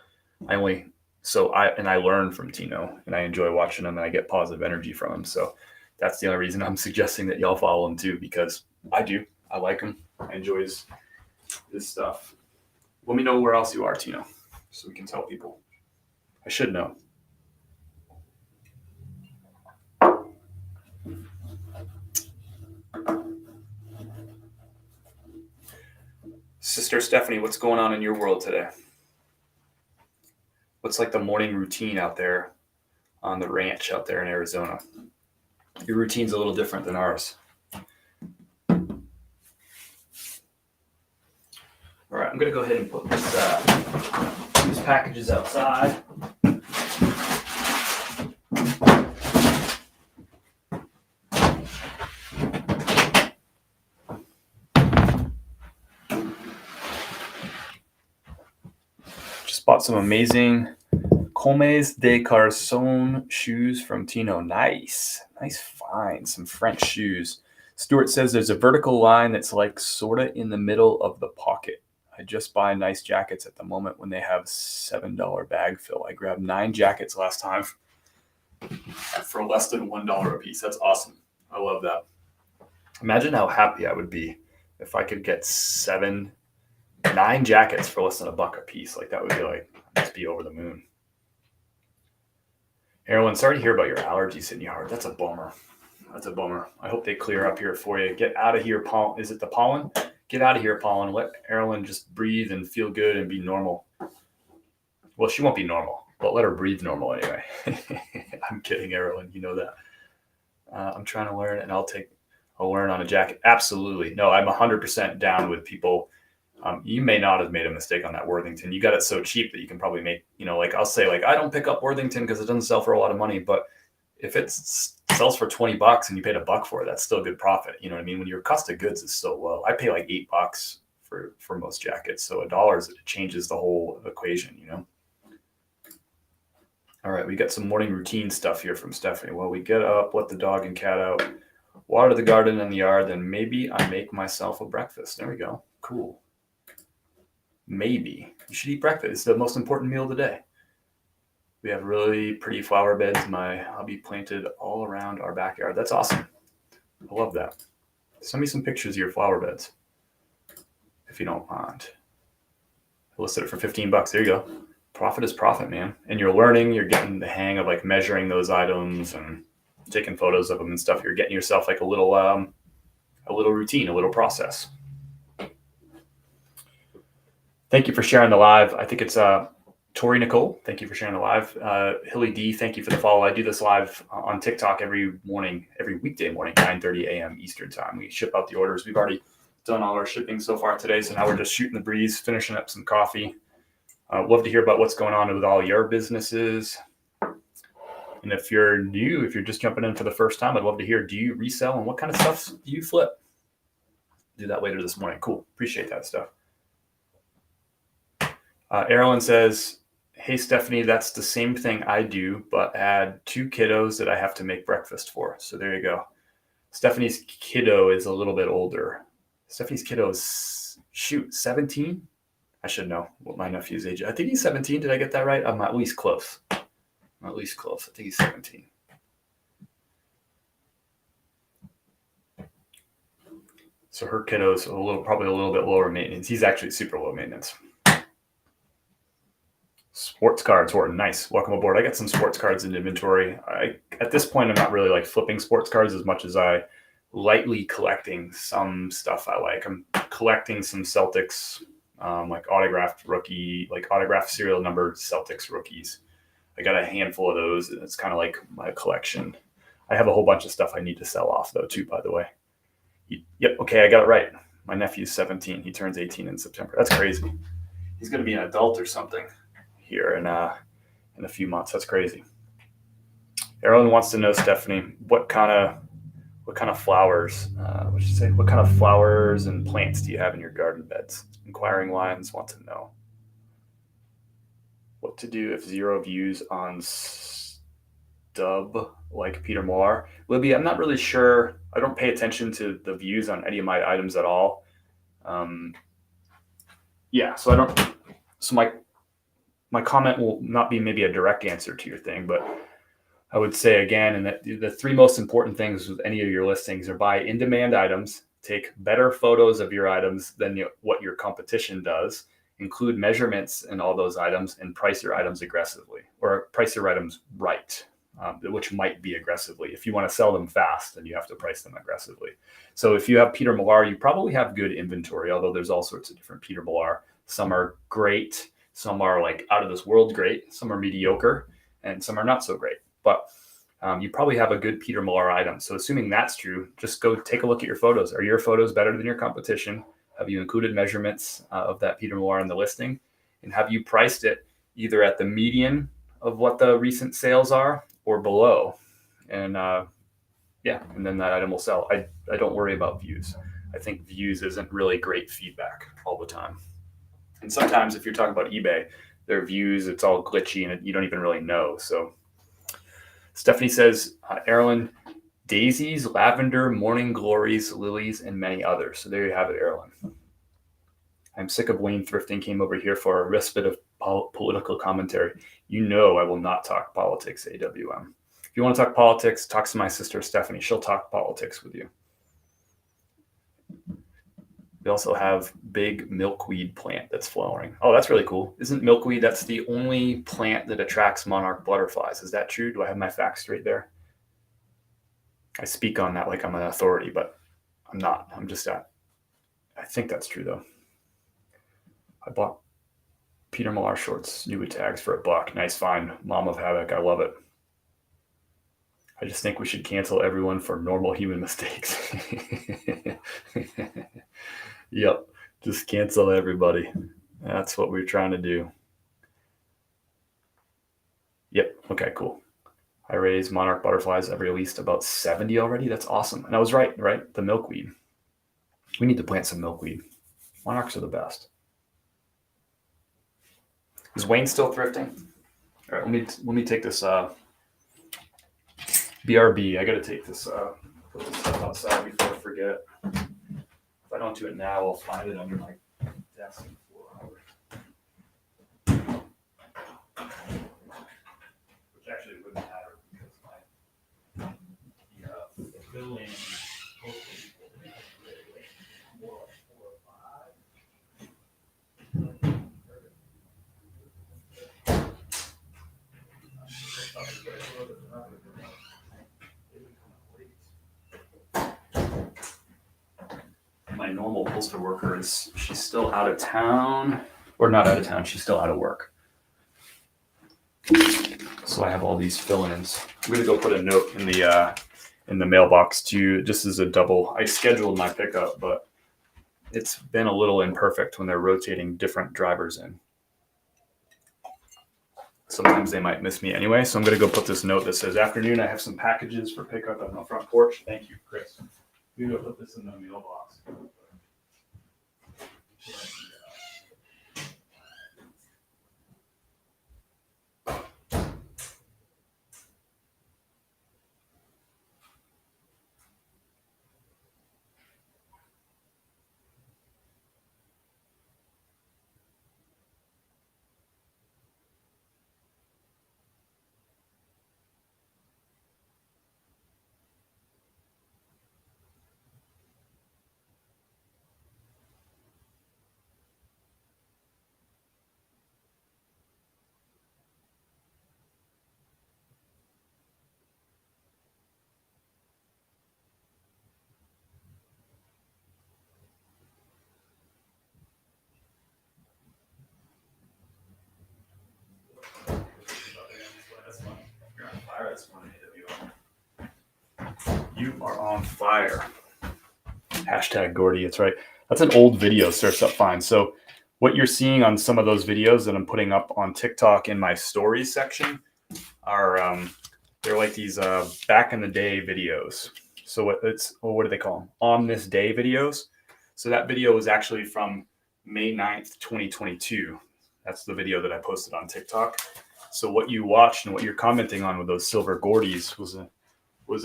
I learn from Tino, and I enjoy watching him, and I get positive energy from him. So that's the only reason I'm suggesting that y'all follow him too, because I do. I like him. I enjoy his stuff. Let me know where else you are, Tino, so we can tell people. I should know. Sister Stephanie, what's going on in your world today? What's like the morning routine out there on the ranch out there in Arizona? Your routine's a little different than ours. All right, I'm going to go ahead and put these packages outside. Just bought some amazing Comes de Carson shoes from Tino. Nice find. Some French shoes. Stuart says there's a vertical line that's like sorta in the middle of the pocket. I just buy nice jackets at the moment when they have $7 bag fill. I grabbed 9 jackets last time for less than $1 a piece. That's awesome. I love that. Imagine how happy I would be if I could get 9 jackets for less than $1 a piece. Like that would be like, I'd just be over the moon. Erlen, sorry to hear about your allergies hitting you hard. That's a bummer. That's a bummer. I hope they clear up here for you. Get out of here, pollen. Is it the pollen? Get out of here, pollen. Let Erlen just breathe and feel good and be normal. Well, she won't be normal, but let her breathe normal anyway. I'm kidding, Erlen. You know that. I'm trying to learn, and I'll learn on a jacket. Absolutely. No, I'm 100% down with people. You may not have made a mistake on that Worthington. You got it so cheap that you can probably make, like I'll say, like I don't pick up Worthington because it doesn't sell for a lot of money. But if it sells for $20 and you paid $1 for it, that's still good profit. You know what I mean? When your cost of goods is so low, I pay like $8 for most jackets. So $1 it changes the whole equation. All right, we got some morning routine stuff here from Stephanie. Well, we get up, let the dog and cat out, water the garden and the yard, then maybe I make myself a breakfast. There we go. Cool. Maybe you should eat breakfast. It's the most important meal of the day. We have really pretty flower beds. My hubby planted all around our backyard. That's awesome. I love that. Send me some pictures of your flower beds, if you don't mind. I listed it for $15. There you go. Profit is profit, man. And you're learning. You're getting the hang of like measuring those items and taking photos of them and stuff. You're getting yourself like a little routine, a little process. Thank you for sharing the live. I think it's Tori Nicole. Thank you for sharing the live. Hilly D, thank you for the follow. I do this live on TikTok every weekday morning, 9:30 a.m. Eastern time. We ship out the orders. We've already done all our shipping so far today. So now we're just shooting the breeze, finishing up some coffee. Love to hear about what's going on with all your businesses. And if you're new, if you're just jumping in for the first time, I'd love to hear, do you resell and what kind of stuff do you flip? Do that later this morning. Cool. Appreciate that stuff. Erlen says, hey, Stephanie, that's the same thing I do, but add 2 kiddos that I have to make breakfast for. So there you go. Stephanie's kiddo is a little bit older. Stephanie's kiddo is, 17? I should know what my nephew's age is. I think he's 17. Did I get that right? I'm at least close. I think he's 17. So her kiddo's probably a little bit lower maintenance. He's actually super low maintenance. Sports cards, Horton. Nice. Welcome aboard. I got some sports cards in inventory. At this point, I'm not really like flipping sports cards as much as I lightly collecting some stuff I like. I'm collecting some Celtics, like autographed serial number Celtics rookies. I got a handful of those, and it's kind of like my collection. I have a whole bunch of stuff I need to sell off, though, too, by the way. Yep, okay, I got it right. My nephew's 17. He turns 18 in September. That's crazy. He's going to be an adult or something here in a few months. That's crazy. Erlen wants to know, Stephanie, what kind of flowers? What kind of flowers and plants do you have in your garden beds? Inquiring lines want to know what to do if 0 views on stub like Peter Millar. Libby, I'm not really sure. I don't pay attention to the views on any of my items at all. So I don't. So my comment will not be maybe a direct answer to your thing, but I would say again, and that the 3 most important things with any of your listings are buy in-demand items, take better photos of your items than what your competition does, include measurements in all those items, and price your items aggressively or price your items right, which might be aggressively. If you want to sell them fast, then you have to price them aggressively. So if you have Peter Millar, you probably have good inventory, although there's all sorts of different Peter Millar. Some are great. Some are like out of this world great. Some are mediocre, and some are not so great. But you probably have a good Peter Millar item. So assuming that's true, just go take a look at your photos. Are your photos better than your competition? Have you included measurements of that Peter Millar in the listing? And have you priced it either at the median of what the recent sales are or below? And and then that item will sell. I don't worry about views. I think views isn't really great feedback all the time. And sometimes if you're talking about eBay, their views, it's all glitchy and you don't even really know. So Stephanie says, Erlen, daisies, lavender, morning glories, lilies, and many others. So there you have it, Erlen. I'm sick of Wayne thrifting. Came over here for a respite of political commentary. You know I will not talk politics, AWM. If you want to talk politics, talk to my sister Stephanie. She'll talk politics with you. We also have big milkweed plant that's flowering. Oh, that's really cool. Isn't milkweed, that's the only plant that attracts monarch butterflies? Is that true? Do I have my facts straight there? I speak on that like I'm an authority, but I'm not. I think that's true though. I bought Peter Millar shorts, new tags for $1. Nice find, Mom of Havoc. I love it. I just think we should cancel everyone for normal human mistakes. Yep, just cancel everybody. That's what we're trying to do. Yep, okay, cool. I raise monarch butterflies. I've released about 70 already. That's awesome. And I was right? The milkweed. We need to plant some milkweed. Monarchs are the best. Is Wayne still thrifting? All right, let me take this BRB. I got to take this, put this stuff outside before I forget. If I don't do it now, I'll find it under my desk in 4 hours. Which actually wouldn't matter because the billing more like 4 or 5. My normal postal worker she's still out of town, or not out of town, she's still out of work. So I have all these fill-ins. I'm gonna go put a note in the mailbox too, just as a double. I scheduled my pickup, but it's been a little imperfect when they're rotating different drivers in. Sometimes they might miss me anyway, so I'm gonna go put this note that says, "Afternoon, I have some packages for pickup on the front porch." Thank you, Chris. I'm gonna put this in the mailbox. You are on fire. Hashtag Gordy, it's right. That's an old video, searched up fine. So what you're seeing on some of those videos that I'm putting up on TikTok in my stories section are they're like these back in the day videos. So what do they call them? On this day videos. So that video was actually from May 9th, 2022. That's the video that I posted on TikTok. So what you watched and what you're commenting on with those silver Gordies was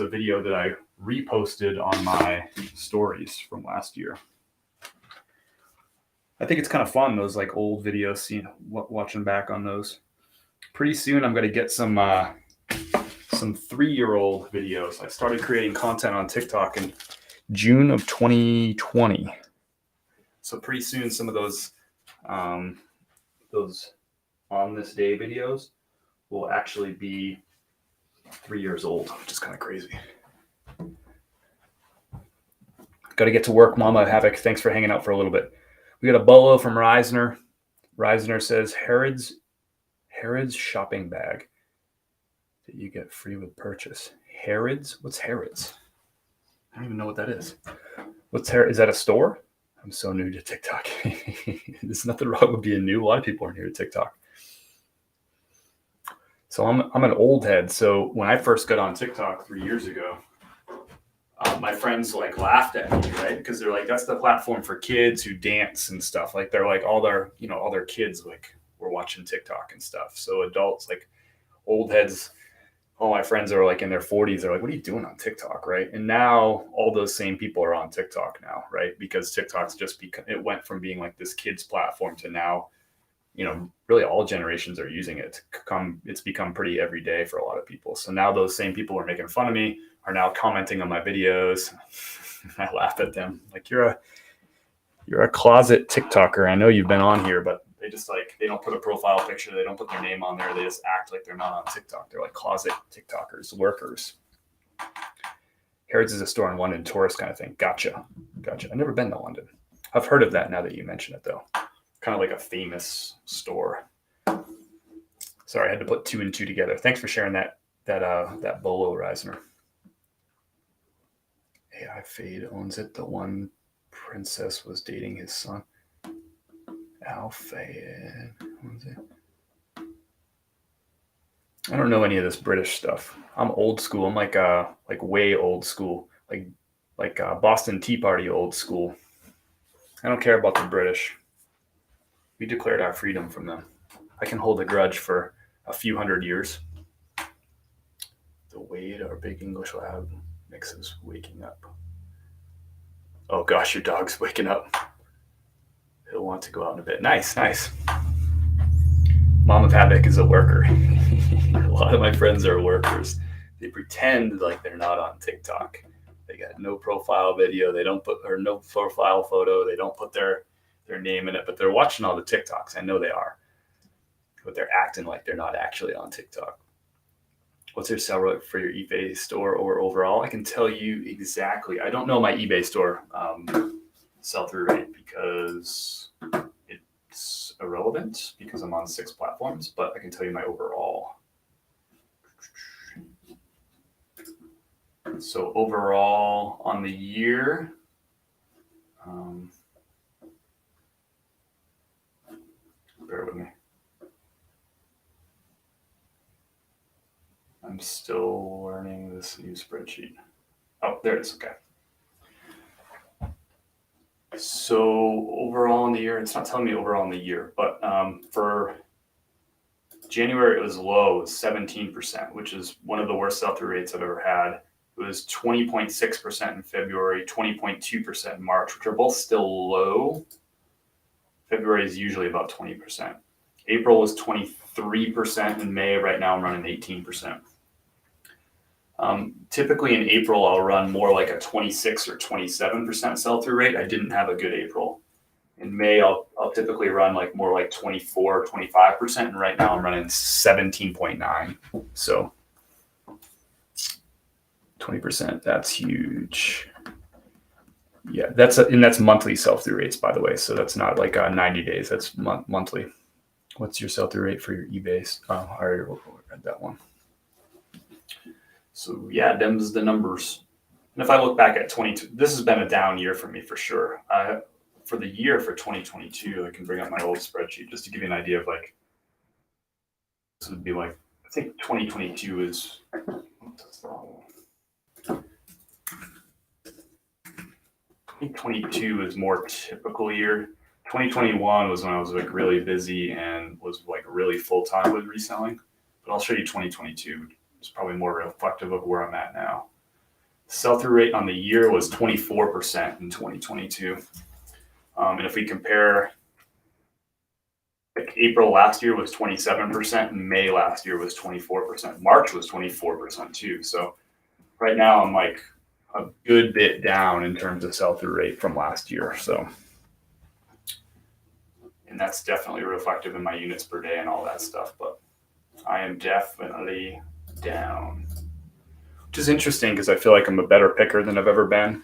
a video that I reposted on my stories from last year. I think it's kind of fun, those like old videos, seeing watching back on those. Pretty soon I'm going to get some 3-year-old videos. I started creating content on TikTok in June of 2020. So pretty soon some of those on this day videos will actually be 3 years old, which is kind of crazy. Got to get to work, Mama Havoc. Thanks for hanging out for a little bit. We got a bolo from Reisner. Reisner says Harrods shopping bag that you get free with purchase. Harrods? What's Harrods? I don't even know what that is. What's Harrods? Is that a store? I'm so new to TikTok. There's nothing wrong with being new. A lot of people are new to TikTok. So I'm an old head. So when I first got on TikTok 3 years ago, my friends like laughed at me, right? Because they're like, that's the platform for kids who dance and stuff. Like they're like all their kids like were watching TikTok and stuff. So adults, like old heads, all my friends are like in their 40s. They're like, what are you doing on TikTok, right? And now all those same people are on TikTok now, right? Because TikTok's it went from being like this kids platform to now, really all generations are using it. It's become pretty everyday for a lot of people. So now those same people who are making fun of me are now commenting on my videos. I laugh at them like, you're a closet TikToker. I know you've been on here, but they just they don't put a profile picture. They don't put their name on there. They just act like they're not on TikTok. They're like closet TikTokers, workers. Harrods is a store in London, tourist kind of thing. Gotcha. I've never been to London. I've heard of that now that you mention it, though. Kind of like a famous store. Sorry, I had to put 2 and 2 together. Thanks for sharing that Bolo Reisner. AI Fade owns it. The one princess was dating his son. Al Fade owns it. I don't know any of this British stuff. I'm old school. I'm like way old school, like Boston Tea Party old school. I don't care about the British. We declared our freedom from them. I can hold a grudge for a few hundred years. The Wade, our big English lab, mixes waking up. Oh gosh, your dog's waking up. He'll want to go out in a bit. Nice. Mom of Havoc is a worker. A lot of my friends are workers. They pretend like they're not on TikTok. They got no profile video. They don't put, or no profile photo. They don't put their name in it, but they're watching all the TikToks. I know they are, but they're acting like they're not actually on TikTok. What's your sell rate for your eBay store or overall? I can tell you exactly. I don't know my eBay store sell-through rate because it's irrelevant because I'm on 6 platforms, but I can tell you my overall. So overall on the year, bear with me. I'm still learning this new spreadsheet. Oh, there it is. Okay. So overall in the year, it's not telling me overall in the year, but for January, it was low, it was 17%, which is one of the worst sell-through rates I've ever had. It was 20.6% in February, 20.2% in March, which are both still low. February is usually about 20%. April was 23%. In May, right now I'm running 18%. Typically in April, I'll run more like a 26 or 27% sell-through rate. I didn't have a good April. In May, I'll typically run more like 24 or 25%, and right now I'm running 17.9. So 20%, that's huge. Yeah, that's monthly sell-through rates, by the way. So that's not like 90 days. That's monthly. What's your sell-through rate for your eBay? I already read that one. So yeah, them's the numbers. And if I look back at 22, this has been a down year for me for sure. For the year for 2022, I can bring up my old spreadsheet just to give you an idea of this would be I think 2022 is, that's the wrong one. 2022 is more typical year. 2021 was when I was really busy and was really full time with reselling. But I'll show you 2022. It's probably more reflective of where I'm at now. Sell-through rate on the year was 24% in 2022. And if we compare, April last year was 27%, and May last year was 24%. March was 24% too. So right now I'm a good bit down in terms of sell-through rate from last year. So, and that's definitely reflective in my units per day and all that stuff. But I am definitely down, which is interesting because I feel like I'm a better picker than I've ever been.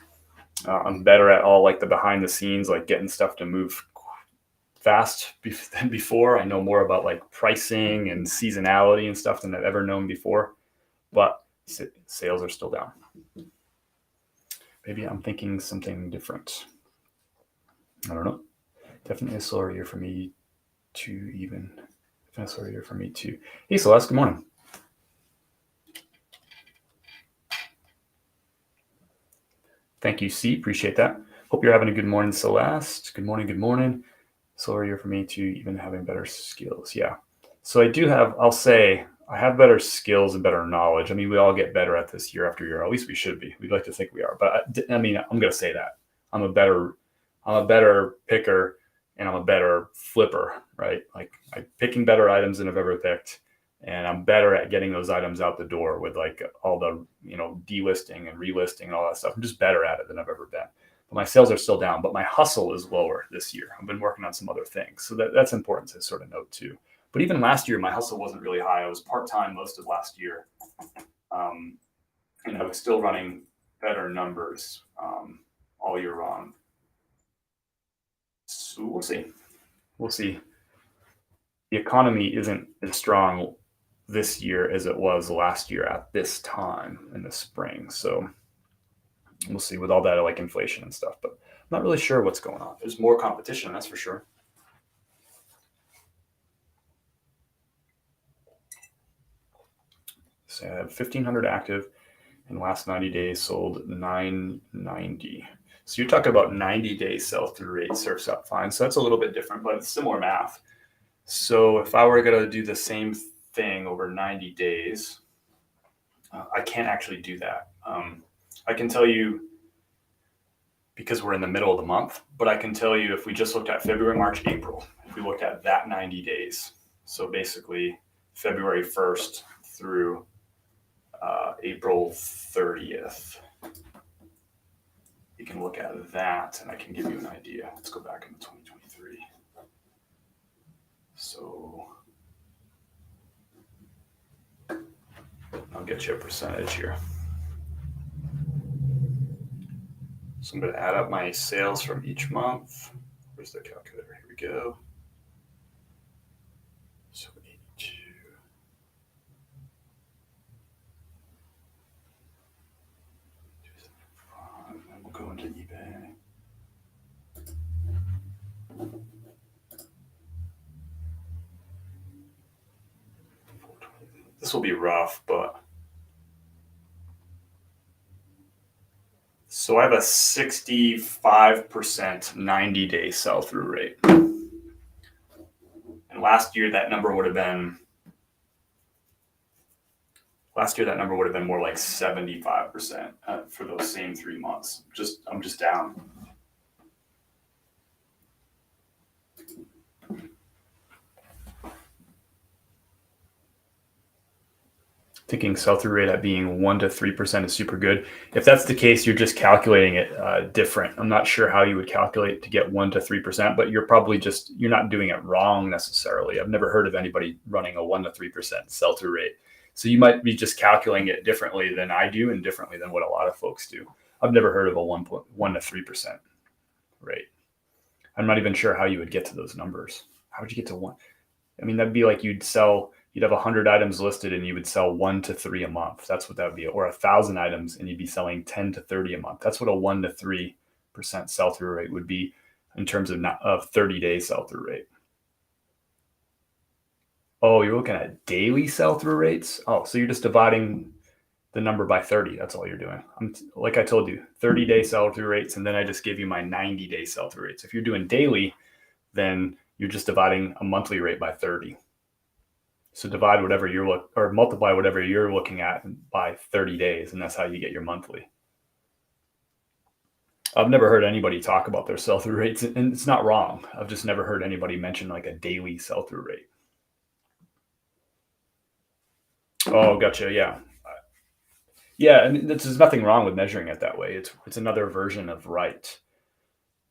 I'm better at all the behind the scenes, getting stuff to move fast than before. I know more about pricing and seasonality and stuff than I've ever known before, but sales are still down. Maybe I'm thinking something different. I don't know. Definitely a slower year for me too, even. Definitely a slower year for me too. Hey, Celeste, good morning. Thank you, C. Appreciate that. Hope you're having a good morning, Celeste. Good morning. Slower year for me too, even having better skills. Yeah. So I'll say I have better skills and better knowledge. I mean, we all get better at this year after year. At least we should be. We'd like to think we are. But I mean, I'm going to say that I'm a better picker and I'm a better flipper, right? Like I'm picking better items than I've ever picked, and I'm better at getting those items out the door with like all the delisting and relisting and all that stuff. I'm just better at it than I've ever been. But my sales are still down, but my hustle is lower this year. I've been working on some other things, so that's important to sort of note too. But even last year, my hustle wasn't really high. I was part time most of last year, um, and I was still running better numbers all year long. So we'll see. We'll see. The economy isn't as strong this year as it was last year at this time in the spring. So we'll see with all that like inflation and stuff. But I'm not really sure what's going on. There's more competition, that's for sure. So I have 1,500 active, and last 90 days sold 990. So you're talking about 90-day sell-through rate surfs up fine. So that's a little bit different, but it's similar math. So if I were going to do the same thing over 90 days, I can't actually do that. I can tell you because we're in the middle of the month, but I can tell you if we just looked at February, March, April, if we looked at that 90 days, so basically February 1st through April 30th, you can look at that and I can give you an idea. Let's go back into 2023. So I'll get you a percentage here. So I'm going to add up my sales from each month. Where's the calculator? Here we go. So 82. And we'll go into eBay. This will be rough, but so I have a 65% 90-day sell-through rate. And last year that number would have been more like 75% for those same 3 months. I'm just down. Thinking sell-through rate at being 1 to 3% is super good. If that's the case, you're just calculating it different. I'm not sure how you would calculate to get 1 to 3%, but you're not doing it wrong necessarily. I've never heard of anybody running a 1 to 3% sell-through rate. So you might be just calculating it differently than I do and differently than what a lot of folks do. I've never heard of a 1 to 3% rate. I'm not even sure how you would get to those numbers. How would you get to 1? I mean, that'd be like you'd have 100 items listed and you would sell 1 to 3 a month. That's what that would be. Or 1,000 items and you'd be selling 10 to 30 a month. That's what a 1 to 3% sell-through rate would be in terms of 30-day sell-through rate. Oh, you're looking at daily sell-through rates? Oh, so you're just dividing the number by 30. That's all you're doing. Like I told you, 30-day sell-through rates, and then I just gave you my 90-day sell-through rates. If you're doing daily, then you're just dividing a monthly rate by 30. So divide or multiply whatever you're looking at by 30 days, and that's how you get your monthly. I've never heard anybody talk about their sell-through rates, and it's not wrong. I've just never heard anybody mention like a daily sell-through rate. Oh, gotcha. Yeah. Yeah, and there's nothing wrong with measuring it that way. It's another version of right.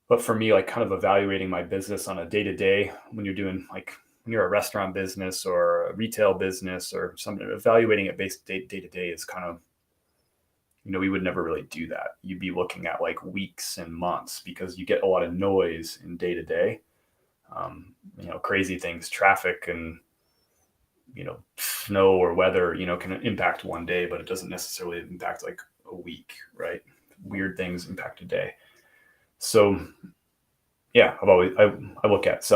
But for me, like kind of evaluating my business on a day-to-day, when you're a restaurant business or a retail business or something, evaluating it based day-to-day is kind of, we would never really do that. You'd be looking at like weeks and months because you get a lot of noise in day-to-day. Crazy things, traffic and, snow or weather, can impact one day, but it doesn't necessarily impact like a week, right? Weird things impact a day. So yeah, I look at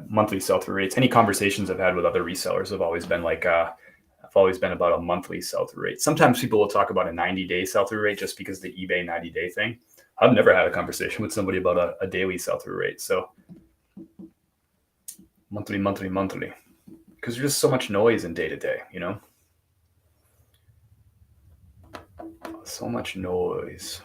monthly sell-through rates. Any conversations I've had with other resellers have always been like, I've always been about a monthly sell-through rate. Sometimes people will talk about a 90-day sell-through rate just because the eBay 90-day thing. I've never had a conversation with somebody about a daily sell-through rate. So monthly, because there's just so much noise in day-to-day, so much noise.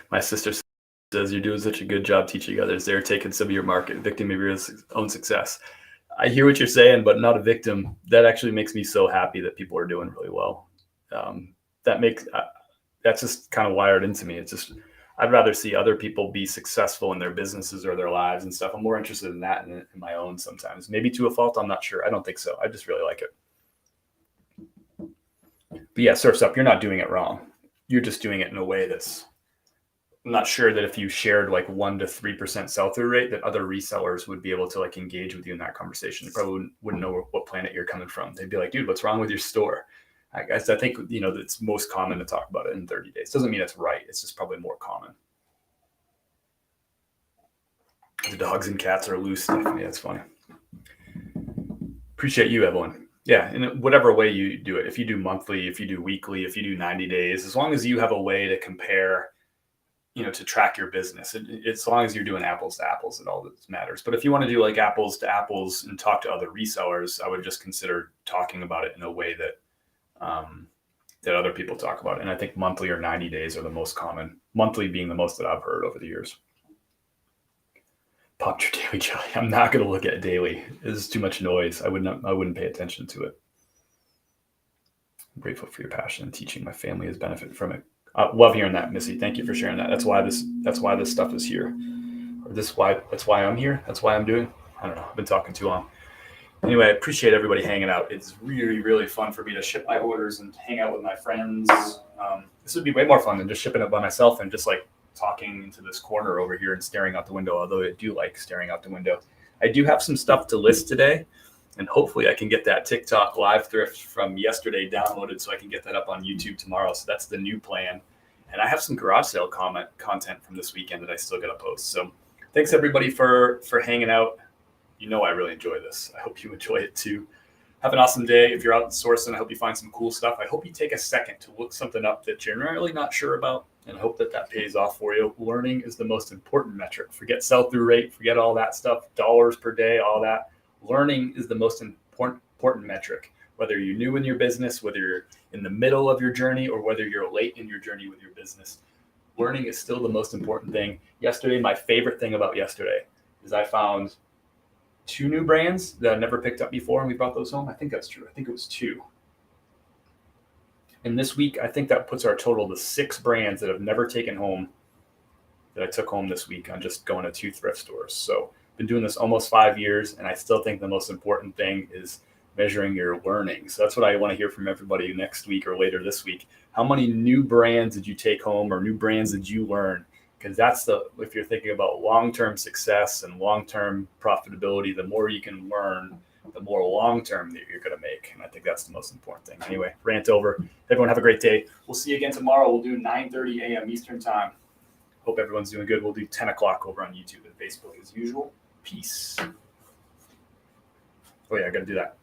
My sister says you're doing such a good job teaching others. They're taking some of your market, victim of your own success. I hear what you're saying, but not a victim. That actually makes me so happy that people are doing really well. That makes that's just kind of wired into me. It's just I'd rather see other people be successful in their businesses or their lives and stuff. I'm more interested in that in my own sometimes. Maybe to a fault. I'm not sure. I don't think so. I just really like it. But yeah, Surf's Up, you're not doing it wrong. You're just doing it in a way that's I'm not sure that if you shared like 1 to 3% sell-through rate, that other resellers would be able to like engage with you in that conversation. They probably wouldn't know what planet you're coming from. They'd be like, dude, what's wrong with your store? I guess I think, it's most common to talk about it in 30 days. Doesn't mean it's right. It's just probably more common. The dogs and cats are loose, Stephanie. That's funny. Appreciate you, Evelyn. Yeah, in whatever way you do it. If you do monthly, if you do weekly, if you do 90 days, as long as you have a way to compare, to track your business, as long as you're doing apples to apples, it all that matters. But if you want to do like apples to apples and talk to other resellers, I would just consider talking about it in a way that that other people talk about it. And I think monthly or 90 days are the most common, monthly being the most that I've heard over the years. Popped your daily jelly. I'm not going to look at daily. It's too much noise. I wouldn't pay attention to it. I'm grateful for your passion and teaching. My family has benefited from it. I love hearing that, Missy. Thank you for sharing that. That's why this stuff is here. Or that's why I'm here. That's why I'm doing. I don't know. I've been talking too long. Anyway, I appreciate everybody hanging out. It's really, really fun for me to ship my orders and hang out with my friends. This would be way more fun than just shipping it by myself and just like talking into this corner over here and staring out the window, although I do like staring out the window. I do have some stuff to list today, and hopefully I can get that TikTok live thrift from yesterday downloaded so I can get that up on YouTube tomorrow. So that's the new plan. And I have some garage sale content from this weekend that I still got to post. So thanks everybody for hanging out. I really enjoy this. I hope you enjoy it too. Have an awesome day. If you're out sourcing, I hope you find some cool stuff. I hope you take a second to look something up that you're really not sure about, and I hope that pays off for you. Learning is the most important metric. Forget sell-through rate, forget all that stuff, dollars per day, all that. Learning is the most important metric. Whether you're new in your business, whether you're in the middle of your journey, or whether you're late in your journey with your business, learning is still the most important thing. Yesterday, my favorite thing about yesterday is I found 2 new brands that I never picked up before, and we brought those home. I think that's true. I think it was 2. And this week, I think that puts our total to 6 brands that I've never taken home that I took home this week on just going to 2 thrift stores. So I've been doing this almost 5 years, and I still think the most important thing is measuring your learning. So that's what I want to hear from everybody next week or later this week. How many new brands did you take home, or new brands did you learn? Because if you're thinking about long-term success and long-term profitability, the more you can learn, the more long-term that you're going to make. And I think that's the most important thing. Anyway, rant over. Everyone have a great day. We'll see you again tomorrow. We'll do 9:30 a.m. Eastern time. Hope everyone's doing good. We'll do 10 o'clock over on YouTube and Facebook as usual. Peace. Oh yeah, I got to do that.